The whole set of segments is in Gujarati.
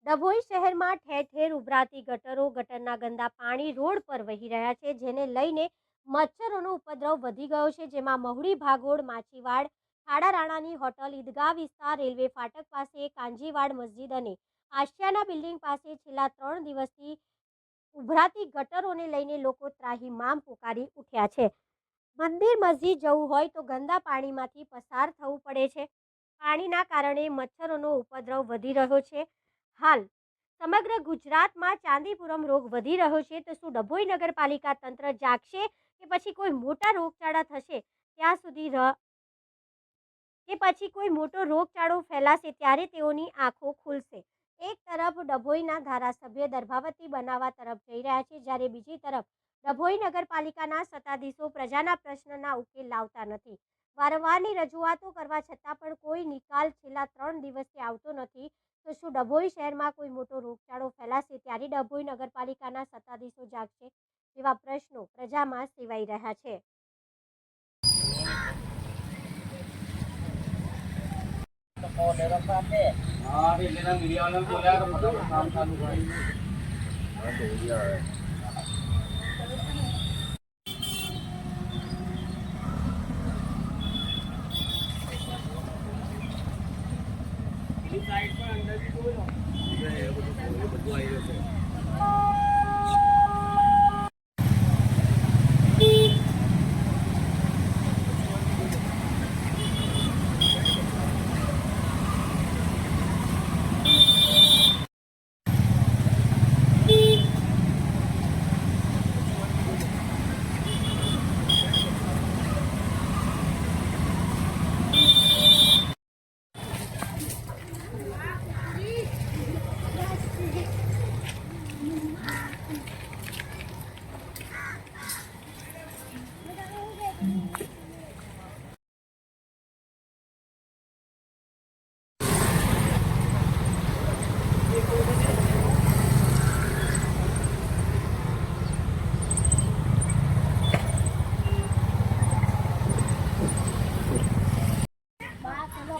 ડભોઈ શહેરમાં ઠેર ઠેર ઉભરાતી ગટરો, ગટરના ગંદા પાણી રોડ પર વહી રહ્યા છે, જેને લઈને મચ્છરોનો ઉપદ્રવ વધી ગયો છે. જેમાં મહુડી, ભાગોળ, માછીવાડ, ખાડા રાણાની હોટલ, ઈદગાહ વિસ્તાર, રેલવે ફાટક પાસે, કાંજીવાડ મસ્જિદ અને આશિયાના બિલ્ડિંગ પાસે છેલ્લા 3 દિવસથી ઉભરાતી ગટરોને લઈને લોકો ત્રાહિમામ પુકારી ઉઠ્યા છે. મંદિર, મસ્જિદ જવું હોય તો ગંદા પાણીમાંથી પસાર થવું પડે છે. પાણીના કારણે મચ્છરોનો ઉપદ્રવ વધી રહ્યો છે. હાલ સમગ્ર ગુજરાતમાં ચાંદીપુરમ રોગ વધી રહ્યો છે, તો શું ડભોઈ નગરપાલિકા તંત્ર જાગશે કે પછી કોઈ મોટા રોગચાળા થશે ત્યાં સુધી કોઈ મોટો રોગચાળો ફેલાશે ત્યારે તેઓની આંખો ખુલશે? એક તરફ ડભોઈના ધારાસભ્ય દર્ભાવતી બનાવવા તરફ જઈ રહ્યા છે, જ્યારે બીજી તરફ ડભોઈ નગરપાલિકાના સત્તાધીશો પ્રજાના પ્રશ્નના ઉકેલ લાવતા નથી. વારંવારની રજૂઆતો કરવા છતાં પણ કોઈ નિકાલ છેલ્લા 3 દિવસથી આવતો નથી. તો શું ડભોઈ શહેરમાં કોઈ મોટો રોગચાળો ફેલાશે ત્યારે ડભોઈ નગરપાલિકાના સત્તાધીશો જાગશે? એવા પ્રશ્નો પ્રજામાં સેવાઈ રહ્યા છે.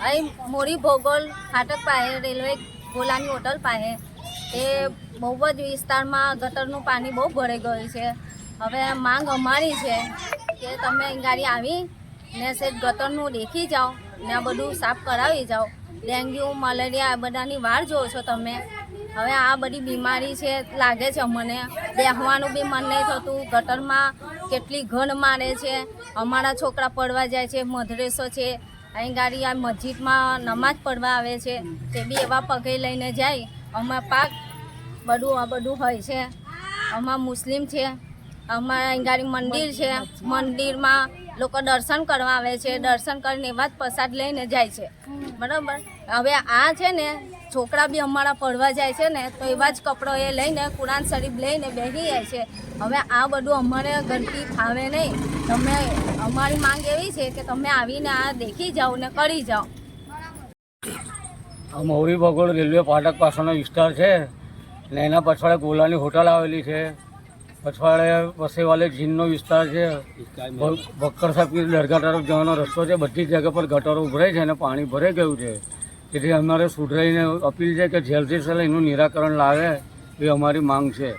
અહીં મોરી ભોગોલ ફાટક પાસે રેલવે ગોલાની હોટલ પાસે એ બહુ જ વિસ્તારમાં ગટરનું પાણી બહુ ભરાઈ ગયું છે. હવે માંગ અમારી છે કે તમે અહીં ગાડી આવી ને સેજ ગટરનું દેખી જાઓ ને આ બધું સાફ કરાવી જાઓ. ડેન્ગ્યુ, મલેરિયા આ બધાની વાર જોવો છો તમે. હવે આ બધી બીમારી છે લાગે છે અમને. બેસવાનું બી મન નહીં થતું. ગટરમાં કેટલી ઘણ મારે છે. અમારા છોકરા પડવા જાય છે, મધરેસો છે. અહીં ગાડી આ મસ્જિદમાં નમાજ પડવા આવે છે, તે બી એવા પગે લઈને જાય. અમારા પાક બધું હોય છે. અમારા મુસ્લિમ છે. અમારા અહીં ગાડી મંદિર છે, મંદિરમાં લોકો દર્શન કરવા આવે છે. દર્શન કરીને એવા જ પ્રસાદ લઈને જાય છે, બરાબર. હવે આ છે ને છોકરા બી અમારા પડવા જાય છે ને, તો એવા જ કપડો એ લઈને કુરાન શરીફ લઈને બેસી જાય છે. હવે આ બધું અમારે ગંદકી ફાવે નહીં. તમે અમારી માંગ એવી છે કે તમે આવીને આ દેખી જાઓ ને કરી જાઓ. આ મહુડી ભગોળ રેલવે ફાટક પાસેનો વિસ્તાર છે ને એના પછવાડે ગોલાની હોટલ આવેલી છે. પછવાડે વસેવાલે જીનનો વિસ્તાર છે. ભક્કર સાહેબની દરગાહ તરફ જવાનો રસ્તો છે. બધી જગ્યા પર ગટરો ઉભરાય છે અને પાણી ભરાઈ ગયું છે. તેથી અમારે સુધરાઈને અપીલ છે કે જલ્દીથી એનું નિરાકરણ લાવે એ અમારી માંગ છે.